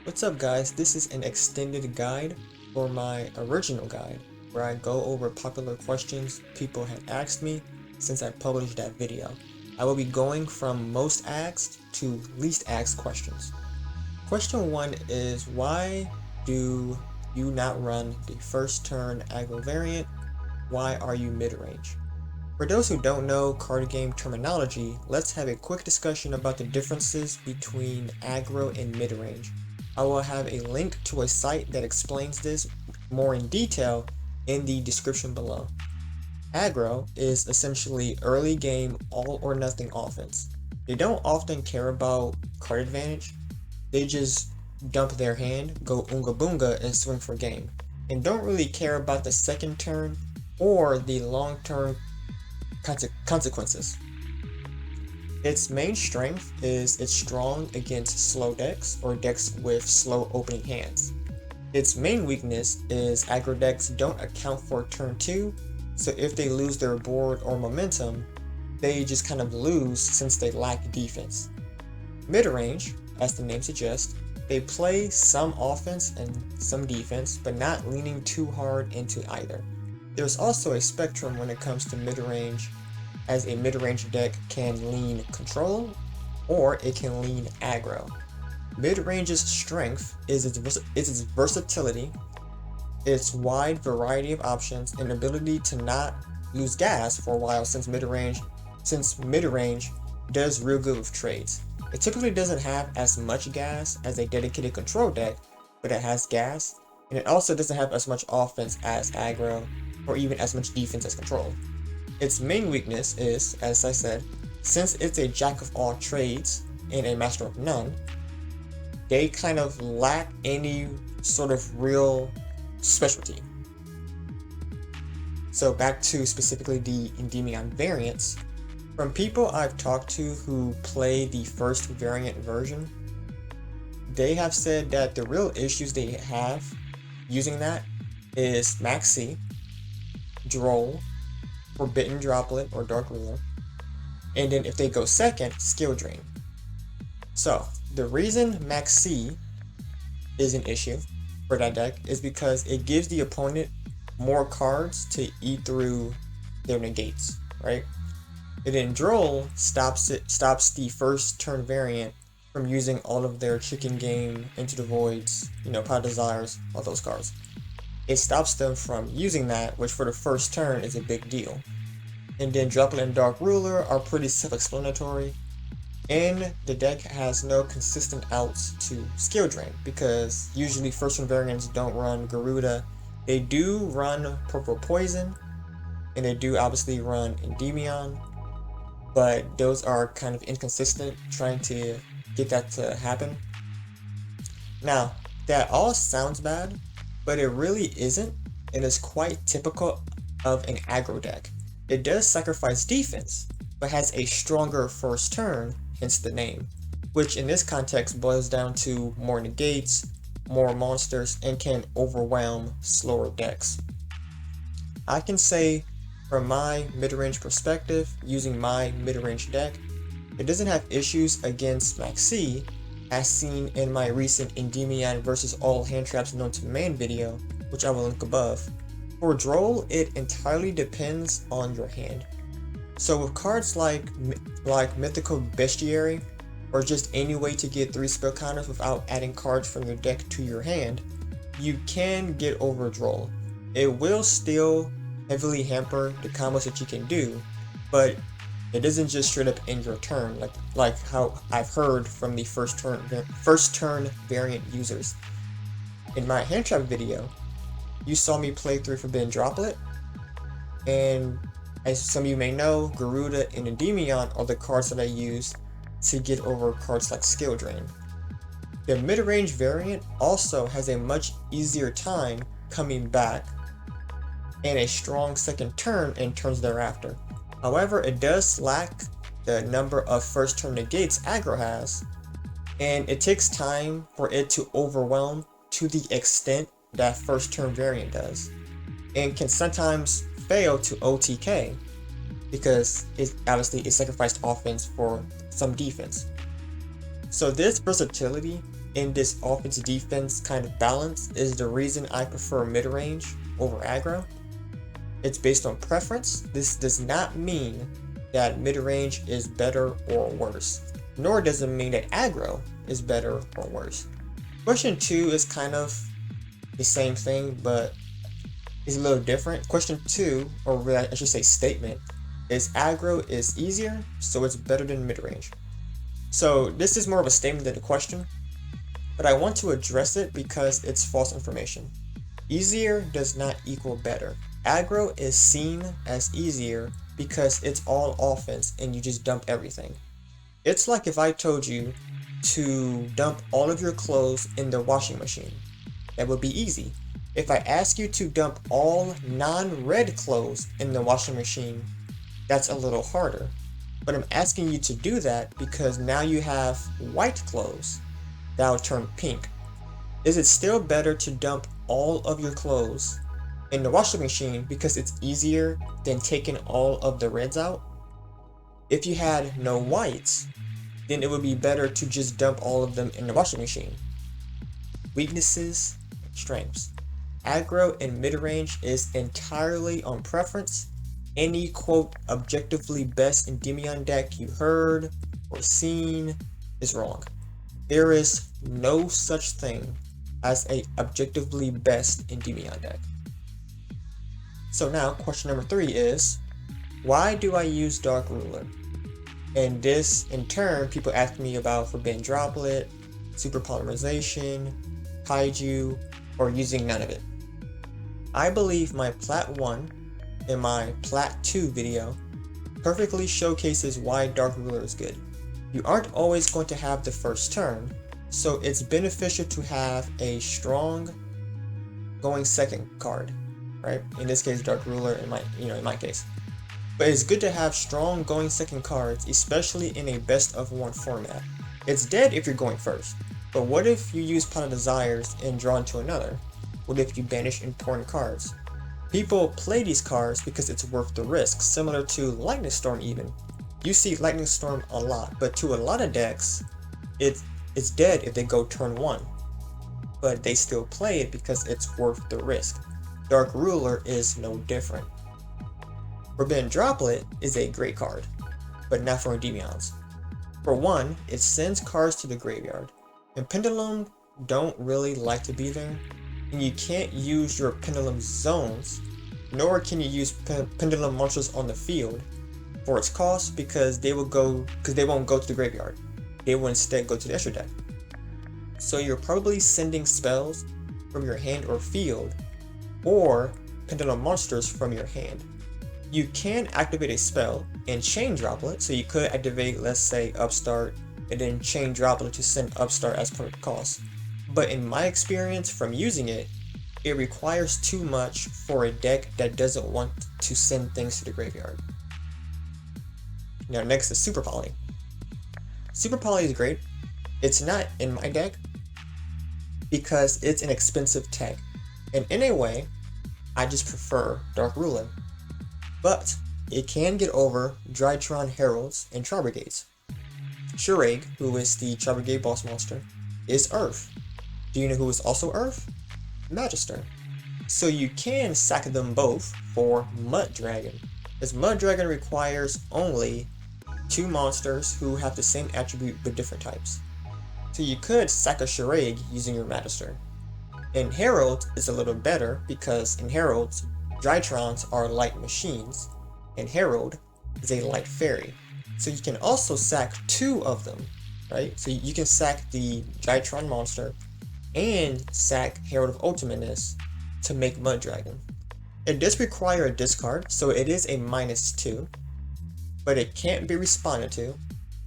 What's up guys, this is an extended guide for my original guide where I go over popular questions people had asked me since I published that video. I will be going from most asked to least asked questions. Question 1 is, why do you not run the first turn aggro variant? Why are you mid-range? For those who don't know card game terminology, let's have a quick discussion about the differences between aggro and mid-range. I will have a link to a site that explains this more in detail in the description below. Aggro is essentially early game all or nothing offense. They don't often care about card advantage, they just dump their hand, go oonga boonga, and swing for game, and don't really care about the second turn or the long-term consequences. Its main strength is it's strong against slow decks or decks with slow opening hands. Its main weakness is aggro decks don't account for turn 2, so if they lose their board or momentum, they just kind of lose since they lack defense. Mid-range, as the name suggests, they play some offense and some defense, but not leaning too hard into either. There's also a spectrum when it comes to mid-range, as a mid-range deck can lean control or it can lean aggro. Mid-range's strength is its versatility, its wide variety of options, and ability to not lose gas for a while since mid-range does real good with trades. It typically doesn't have as much gas as a dedicated control deck, but it has gas, and it also doesn't have as much offense as aggro or even as much defense as control. Its main weakness is, as I said, since it's a jack of all trades and a master of none, they kind of lack any sort of real specialty. So back to specifically the Endymion variants, from people I've talked to who play the first variant version, they have said that the real issues they have using that is Max C, Duel, Forbidden Droplet or Dark Ruler, and then if they go second, Skill Drain. So the reason Max C is an issue for that deck is because it gives the opponent more cards to eat through their negates, right? And then Droll stops the first turn variant from using all of their chicken game, Into the Voids, Pot Desires, all those cards. It stops them from using that, which for the first turn is a big deal. And then Droplet and Dark Ruler are pretty self-explanatory, and the deck has no consistent outs to Skill Drain, because usually first turn variants don't run Garuda. They do run Purple Poison, and they do obviously run Endymion, but those are kind of inconsistent, trying to get that to happen. Now, that all sounds bad, but it really isn't, and is quite typical of an aggro deck. It does sacrifice defense, but has a stronger first turn, hence the name, which in this context boils down to more negates, more monsters, and can overwhelm slower decks. I can say from my mid-range perspective, using my mid-range deck, it doesn't have issues against Max C, as seen in my recent Endymion versus all hand traps known to man video, which I will link above. For Droll, it entirely depends on your hand. So with cards like Mythical Bestiary, or just any way to get 3 spell counters without adding cards from your deck to your hand, you can get over Droll. It will still heavily hamper the combos that you can do, but it doesn't just straight up end your turn, like how I've heard from the first turn variant users. In my hand trap video, you saw me play through Forbidden Droplet, and as some of you may know, Garuda and Endymion are the cards that I use to get over cards like Skill Drain. The mid-range variant also has a much easier time coming back and a strong second turn and turns thereafter. However, it does lack the number of first turn negates aggro has, and it takes time for it to overwhelm to the extent that first turn variant does, and can sometimes fail to OTK because it obviously sacrificed offense for some defense. So this versatility in this offense-defense kind of balance is the reason I prefer mid-range over aggro. It's based on preference. This does not mean that mid-range is better or worse, nor does it mean that aggro is better or worse. Question 2 is kind of the same thing, but it's a little different. Question 2, or really I should say statement, is aggro is easier, so it's better than mid-range. So this is more of a statement than a question, but I want to address it because it's false information. Easier does not equal better. Aggro is seen as easier because it's all offense and you just dump everything. It's like if I told you to dump all of your clothes in the washing machine. That would be easy. If I ask you to dump all non-red clothes in the washing machine, that's a little harder. But I'm asking you to do that because now you have white clothes that'll turn pink. Is it still better to dump all of your clothes in the washing machine because it's easier than taking all of the reds out? If you had no whites, then it would be better to just dump all of them in the washing machine. Weaknesses and strengths. Aggro and mid-range is entirely on preference. Any quote objectively best Endymion deck you heard or seen is wrong. There is no such thing as a objectively best Endymion deck. So now question number 3 is, why do I use Dark Ruler? And this in turn people ask me about Forbidden Droplet, Super Polymerization, Kaiju, or using none of it. I believe my Plat 1 and my Plat 2 video perfectly showcases why Dark Ruler is good. You aren't always going to have the first turn, so it's beneficial to have a strong going second card, right? In this case, Dark Ruler in my case. But it's good to have strong going second cards, especially in a best of one format. It's dead if you're going first, but what if you use Pot of Desires and draw into another? What if you banish important cards? People play these cards because it's worth the risk, similar to Lightning Storm even. You see Lightning Storm a lot, but to a lot of decks, it's dead if they go turn 1. But they still play it because it's worth the risk. Dark Ruler is no different. Forbidden Droplet is a great card, but not for Endymions. For one, it sends cards to the graveyard, and Pendulum don't really like to be there, and you can't use your Pendulum zones, nor can you use Pendulum monsters on the field for its cost because they won't go to the graveyard. They will instead go to the extra deck. So you're probably sending spells from your hand or field, or Pendulum monsters from your hand. You can activate a spell and chain Droplet, so you could activate, let's say, Upstart, and then chain Droplet to send Upstart as part of the cost. But in my experience from using it, it requires too much for a deck that doesn't want to send things to the graveyard. Now next is Super Poly. Super Poly is great. It's not in my deck because it's an expensive tech, and in a way, I just prefer Dark Ruler. But it can get over Drytron Heralds and Tri Brigades. Shuraig, who is the Tri Brigade boss monster, is Earth. Do you know who is also Earth? Magister. So you can sack them both for Mud Dragon, as Mud Dragon requires only 2 monsters who have the same attribute but different types. So you could sack a Shuraig using your Magister. In Herald, it's a little better because in Heralds, Drytrons are light machines, and Herald is a light fairy. So you can also sack 2 of them, right? So you can sack the Drytron monster and sack Herald of Ultimateness to make Mud Dragon. It does require a discard, so it is a -2, but it can't be responded to,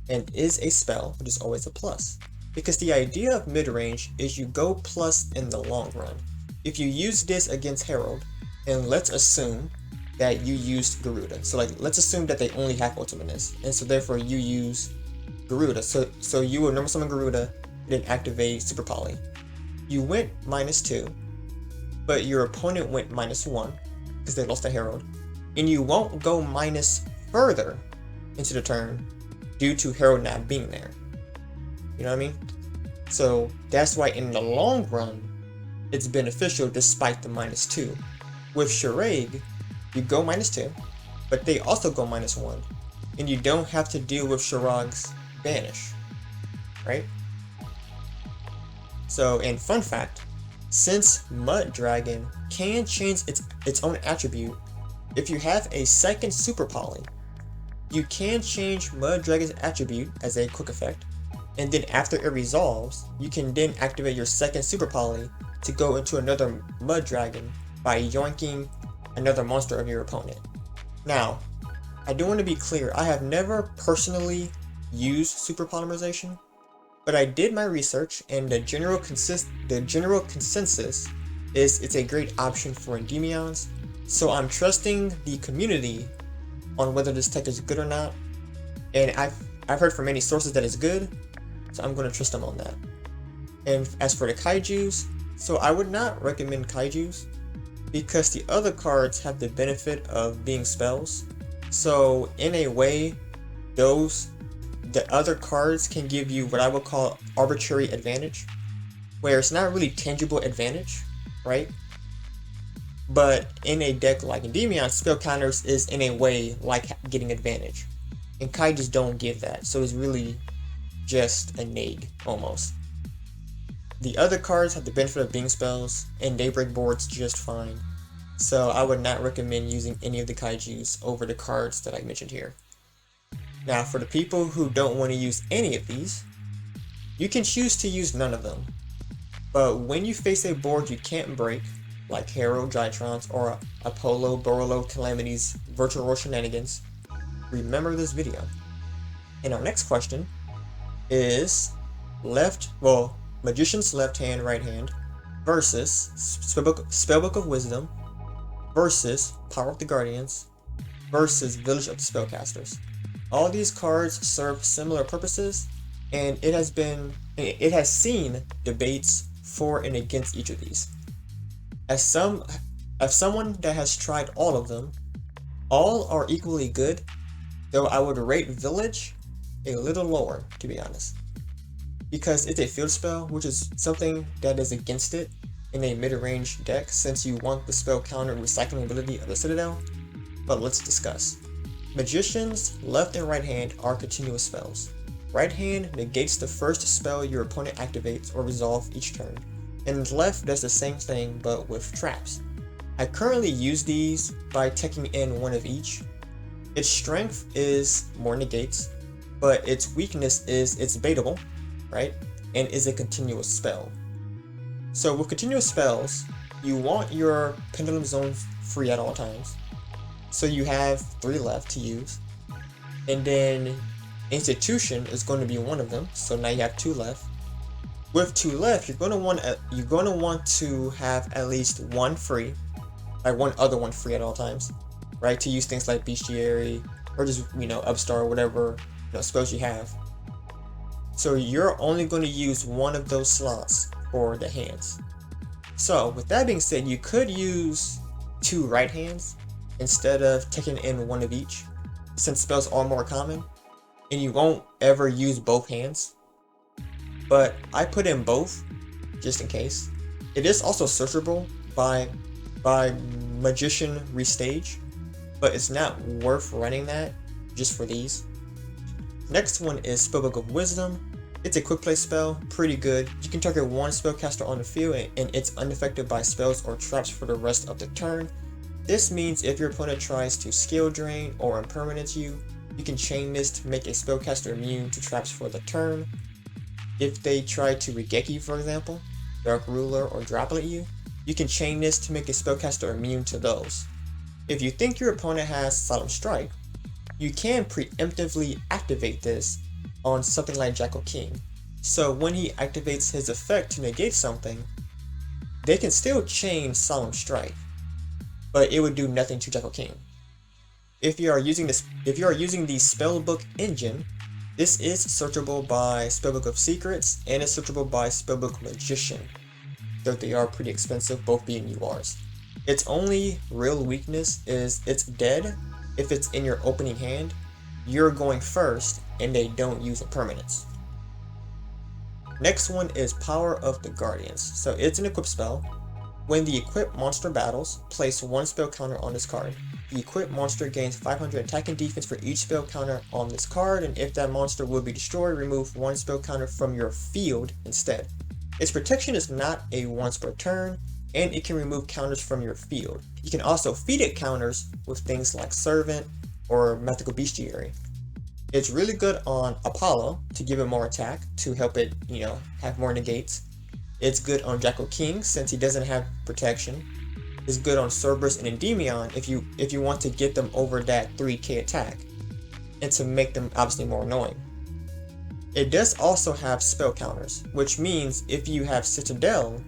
and is a spell, which is always a plus. Because the idea of mid-range is you go plus in the long run. If you use this against Herald, and let's assume that you used Garuda. So let's assume that they only have Ultimateness, and so therefore you use Garuda. So you will normal summon Garuda, then activate Super Poly. You went -2, but your opponent went -1 because they lost a Herald, and you won't go minus further into the turn due to Herald not being there. You know what I mean? So that's why in the long run, it's beneficial despite the -2. With Charade, you go -2, but they also go -1, and you don't have to deal with Shirog's banish, right? So, and fun fact, since Mud Dragon can change its own attribute, if you have a second Super Poly, you can change Mud Dragon's attribute as a quick effect, and then after it resolves, you can then activate your second Super Poly to go into another Mud Dragon by yoinking another monster of your opponent. Now, I do want to be clear, I have never personally used Super Polymerization, but I did my research and the general consensus is it's a great option for Endymions, so I'm trusting the community on whether this tech is good or not, and I've heard from many sources that it's good, so I'm going to trust them on that. And as for the Kaijus, so I would not recommend Kaijus, because the other cards have the benefit of being spells, so in a way, the other cards can give you what I would call arbitrary advantage, where it's not really tangible advantage, right? But in a deck like Endymion, spell counters is in a way like getting advantage, and Kaijus don't give that, so it's really just a neg, almost. The other cards have the benefit of being spells, and they break boards just fine, so I would not recommend using any of the Kaijus over the cards that I mentioned here. Now, for the people who don't want to use any of these, you can choose to use none of them, but when you face a board you can't break, like Hero, Gytrons, or Apollo, Borolo, Calamity's Virtual Roll Shenanigans, remember this video. And our next question is Magician's Left Hand, Right Hand versus Spellbook of Wisdom versus Power of the Guardians versus Village of the Spellcasters. All these cards serve similar purposes, and it has seen debates for and against each of these. As someone that has tried all of them, all are equally good, though I would rate Village a little lower, to be honest, because it's a field spell, which is something that is against it in a mid-range deck since you want the spell counter recycling ability of the Citadel. But let's discuss. Magician's left and right hand are continuous spells. Right hand negates the first spell your opponent activates or resolves each turn, and left does the same thing but with traps. I currently use these by teching in one of each. Its strength is more negates, but its weakness is it's baitable, right? And is a continuous spell. So with continuous spells, you want your Pendulum Zone free at all times. So you have 3 left to use. And then Institution is going to be one of them, so now you have 2 left. With 2 left, you're going to want to have at least one free, like one other one free at all times, right? To use things like Bestiary or just Upstart or whatever spells you have. So you're only going to use one of those slots for the hands. So with that being said, you could use 2 right hands instead of taking in one of each, since spells are more common, and you won't ever use both hands. But I put in both, just in case. It is also searchable by Magician Restage, but it's not worth running that just for these. Next one is Spellbook of Wisdom. It's a quick play spell, pretty good. You can target one spellcaster on the field and it's unaffected by spells or traps for the rest of the turn. This means if your opponent tries to skill drain or impermanence you, you can chain this to make a spellcaster immune to traps for the turn. If they try to Regeki, for example, Dark Ruler, or Droplet you, you can chain this to make a spellcaster immune to those. If you think your opponent has Solemn Strike, you can preemptively activate this on something like Jackal King. So when he activates his effect to negate something, they can still chain Solemn Strike, but it would do nothing to Jackal King. If you are using the Spellbook engine, this is searchable by Spellbook of Secrets and is searchable by Spellbook Magician, though they are pretty expensive, both being URs. Its only real weakness is it's dead if it's in your opening hand, you're going first, and they don't use impermanence. Next one is Power of the Guardians. So it's an equip spell. When the equipped monster battles, place one spell counter on this card. The equipped monster gains 500 attack and defense for each spell counter on this card, and if that monster will be destroyed, remove one spell counter from your field instead. Its protection is not a once per turn, and it can remove counters from your field. You can also feed it counters with things like Servant or Mythical Bestiary. It's really good on Apollo to give it more attack, to help it, have more negates. It's good on Jackal King since he doesn't have protection. It's good on Cerberus and Endymion if you want to get them over that 3k attack, and to make them obviously more annoying. It does also have spell counters, which means if you have Citadel,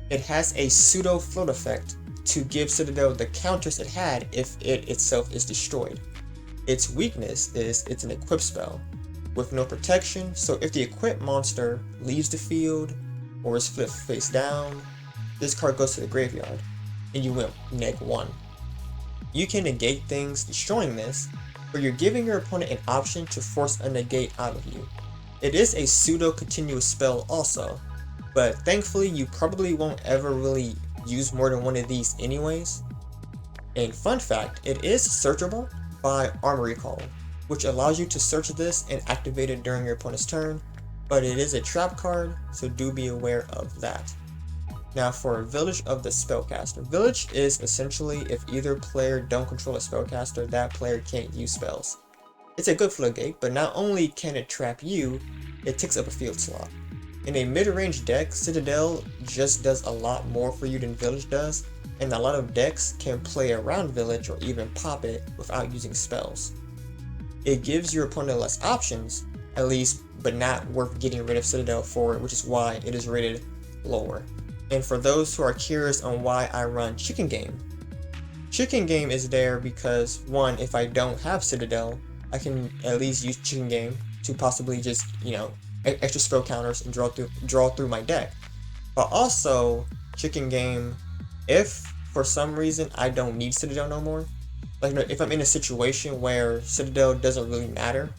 it has a pseudo float effect to give Citadel the counters it had if it itself is destroyed. Its weakness is it's an equip spell with no protection, so if the equipped monster leaves the field or is flipped face down, this card goes to the graveyard and you win -1. You can negate things destroying this, but you're giving your opponent an option to force a negate out of you. It is a pseudo continuous spell also, but thankfully you probably won't ever really use more than one of these anyways. And fun fact, it is searchable by Armory Call, which allows you to search this and activate it during your opponent's turn, but it is a trap card, so do be aware of that. Now for Village of the Spellcaster. Village is essentially if either player don't control a spellcaster, that player can't use spells. It's a good floodgate, but not only can it trap you, it takes up a field slot. In a mid-range deck, Citadel just does a lot more for you than Village does, and a lot of decks can play around Village or even pop it without using spells. It gives your opponent less options, at least, but not worth getting rid of Citadel for, which is why it is rated lower. And for those who are curious on why I run Chicken Game, Chicken Game is there because, one, if I don't have Citadel, I can at least use Chicken Game to possibly just, extra spell counters and draw through my deck. But also, Chicken Game, if for some reason I don't need Citadel no more, like if I'm in a situation where Citadel doesn't really matter,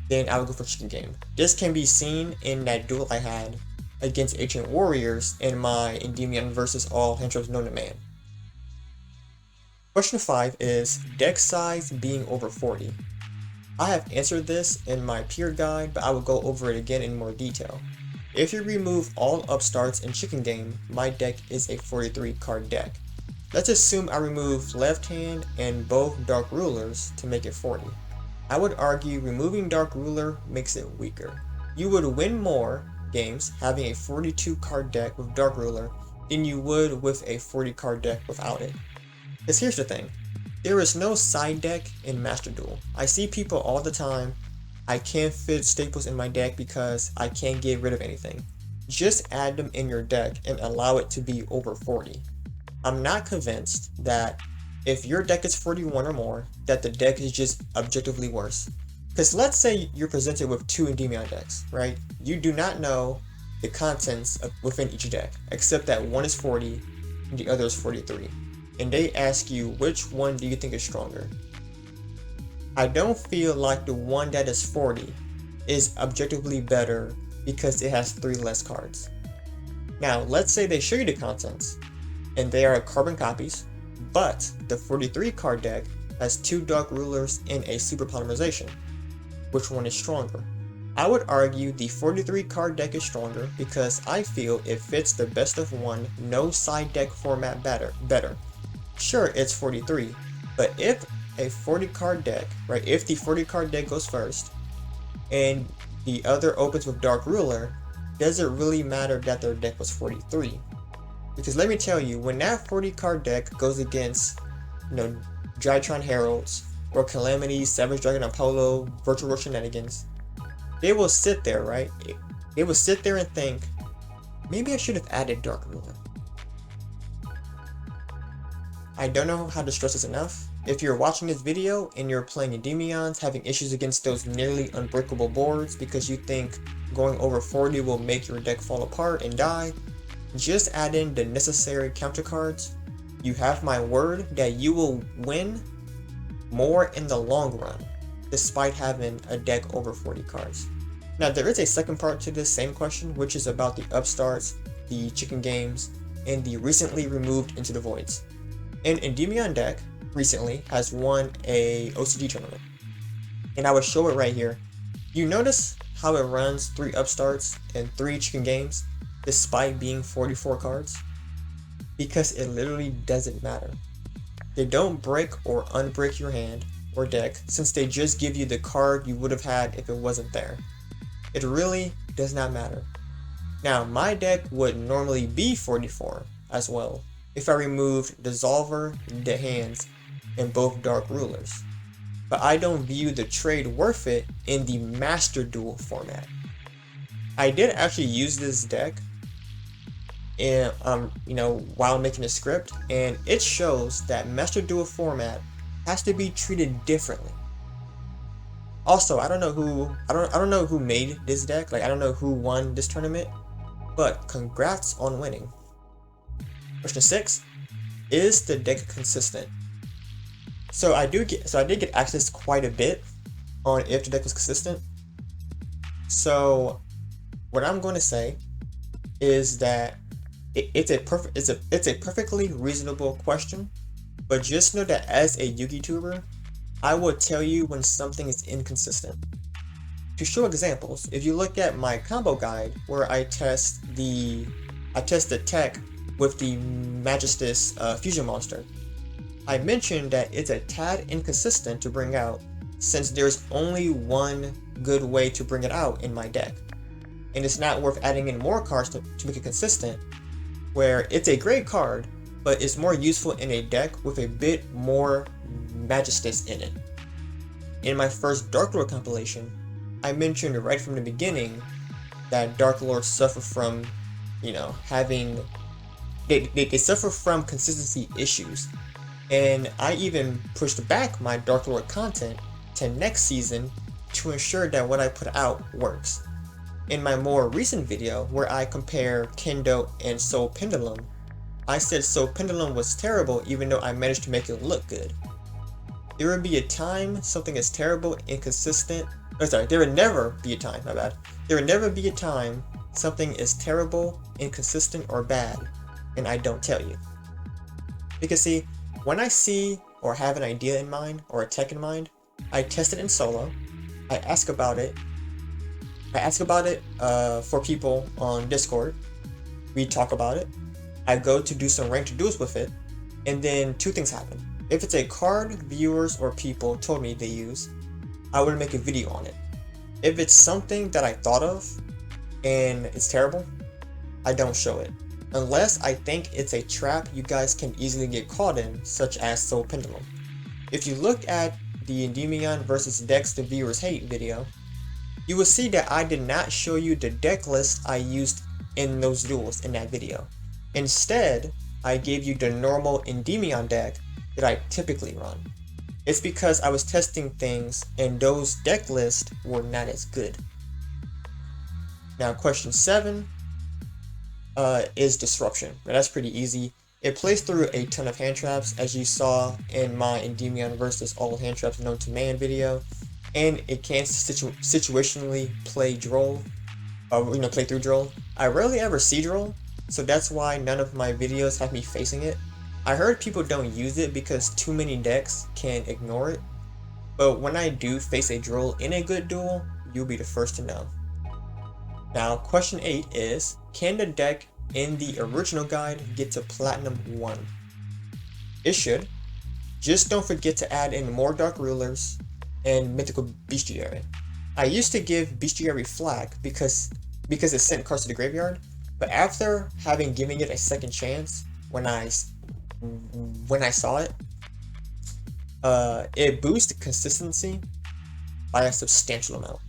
then I would go for Chicken Game. This can be seen in that duel I had against Ancient Warriors in my Endymion versus all heroes known to man. Question 5 is deck size being over 40. I have answered this in my peer guide, but I will go over it again in more detail. If you remove all upstarts in Chicken Game, my deck is a 43 card deck. Let's assume I remove Left Hand and both Dark Rulers to make it 40. I would argue removing Dark Ruler makes it weaker. You would win more games having a 42 card deck with Dark Ruler than you would with a 40 card deck without it. Because here's the thing, there is no side deck in Master Duel. I see people all the time, I can't fit staples in my deck because I can't get rid of anything. Just add them in your deck and allow it to be over 40. I'm not convinced that if your deck is 41 or more, that the deck is just objectively worse. Because let's say you're presented with 2 Endymion decks, right? You do not know the contents within each deck, except that one is 40 and the other is 43. And they ask you, which one do you think is stronger? I don't feel like the one that is 40 is objectively better because it has 3 less cards. Now, let's say they show you the contents, and they are carbon copies, but the 43 card deck has 2 Dark Rulers and a Super Polymerization. Which one is stronger? I would argue the 43 card deck is stronger because I feel it fits the best of one, no side deck format better. Sure, it's 43, but if a 40 card deck, right, if the 40 card deck goes first and the other opens with Dark Ruler, does it really matter that their deck was 43? Because let me tell you, when that 40 card deck goes against, Drytron Heralds, or Calamity, Savage Dragon Apollo, Virtual World Shenanigans, they will sit there, right? They will sit there and think, maybe I should have added Dark Ruler. I don't know how to stress this enough. If you're watching this video and you're playing Endymions, having issues against those nearly unbreakable boards because you think going over 40 will make your deck fall apart and die, just add in the necessary counter cards. You have my word that you will win more in the long run, despite having a deck over 40 cards. Now there is a second part to this same question, which is about the upstarts, the chicken games, and the recently removed Into the Voids. An Endymion deck recently has won a OCG tournament, and I will show it right here. You notice how it runs 3 upstarts and 3 chicken games despite being 44 cards? Because it literally doesn't matter. They don't break or unbreak your hand or deck, since they just give you the card you would have had if it wasn't there. It really does not matter. Now, my deck would normally be 44 as well if I removed Dissolver, the hands, and both Dark Rulers. But I don't view the trade worth it in the Master Duel format. I did actually use this deck in, while making a script, and it shows that Master Duel format has to be treated differently. Also, I don't know who made this deck. Like, I don't know who won this tournament, but congrats on winning. Question 6: is the deck consistent? So I did get access quite a bit on if the deck was consistent. So what I'm going to say is that it's a perfectly reasonable question, but just know that as a Yu-Gi tuber, I will tell you when something is inconsistent. To show examples, if you look at my combo guide where I test the tech with the Magistus fusion monster, I mentioned that it's a tad inconsistent to bring out, since there's only one good way to bring it out in my deck, and it's not worth adding in more cards to make it consistent, where it's a great card, but it's more useful in a deck with a bit more Magistus in it. In my first Dark Lord compilation, I mentioned right from the beginning that Dark Lords suffer from, they suffer from consistency issues. And I even pushed back my Dark Lord content to next season to ensure that what I put out works. In my more recent video, where I compare Kendo and Soul Pendulum, I said Soul Pendulum was terrible even though I managed to make it look good. There would be a time something is terrible, inconsistent, there would never be a time, my bad. There would never be a time something is terrible, inconsistent, or bad, and I don't tell you. Because see, when I see or have an idea in mind or a tech in mind, I test it in solo, I ask about it for people on Discord, we talk about it, I go to do some ranked duels with it, and then 2 things happen. If it's a card viewers or people told me they use, I would make a video on it. If it's something that I thought of and it's terrible, I don't show it. Unless I think it's a trap you guys can easily get caught in, such as Soul Pendulum. If you look at the Endymion vs decks the viewers hate video, you will see that I did not show you the deck list I used in those duels in that video. Instead, I gave you the normal Endymion deck that I typically run. It's because I was testing things and those deck lists were not as good. Now question 7 is Disruption. Now that's pretty easy. It plays through a ton of hand traps, as you saw in my Endymion versus all hand traps known to man video, and it can situationally play Droll, play through Droll. I rarely ever see Droll, so that's why none of my videos have me facing it. I heard people don't use it because too many decks can ignore it, but when I do face a Droll in a good duel, you'll be the first to know. Now question 8 is, can the deck in the original guide get to Platinum 1? It should. Just don't forget to add in more Dark Rulers and Mythical Bestiary. I used to give Bestiary flack because it sent cards to the graveyard, but after having given it a second chance, when I saw it, it boosted consistency by a substantial amount.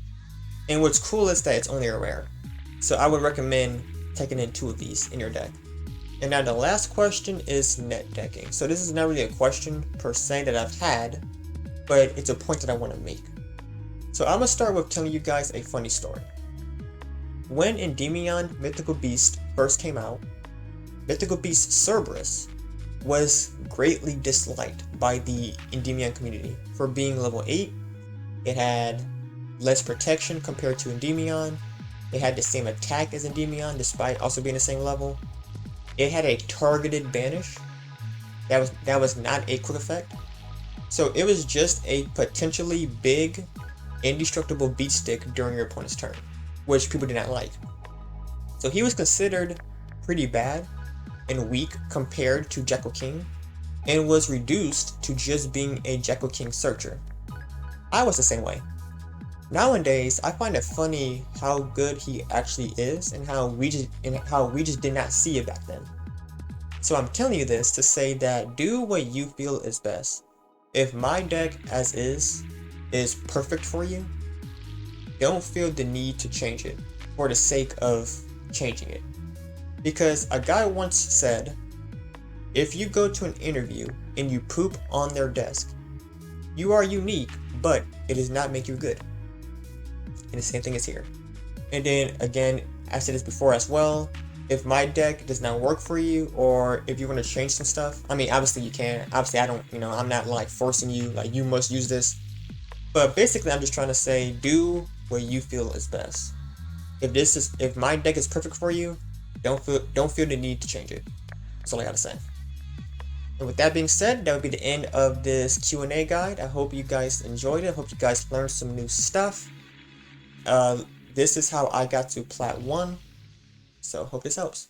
And what's cool is that it's only a rare, so I would recommend taking in 2 of these in your deck. And now the last question is Netdecking. So this is not really a question per se that I've had, but it's a point that I want to make. So I'm going to start with telling you guys a funny story. When Endymion Mythical Beast first came out, Mythical Beast Cerberus was greatly disliked by the Endymion community for being level 8. It had less protection compared to Endymion. It had the same attack as Endymion despite also being the same level. It had a targeted banish. That was not a quick effect. So it was just a potentially big, indestructible beat stick during your opponent's turn, which people did not like. So he was considered pretty bad and weak compared to Jekyll King, and was reduced to just being a Jekyll King searcher. I was the same way. Nowadays, I find it funny how good he actually is and how we just did not see it back then. So I'm telling you this to say that do what you feel is best. If my deck as is perfect for you, don't feel the need to change it for the sake of changing it. Because a guy once said, if you go to an interview and you poop on their desk, you are unique, but it does not make you good. And the same thing is here. And then again, I said this before as well, if my deck does not work for you, or if you want to change some stuff, I mean, obviously you can. Obviously I don't, I'm not like forcing you, like you must use this. But basically I'm just trying to say, do what you feel is best. If my deck is perfect for you, don't feel the need to change it. That's all I gotta say. And with that being said, that would be the end of this Q&A guide. I hope you guys enjoyed it. I hope you guys learned some new stuff. This is how I got to Plat 1. So hope this helps.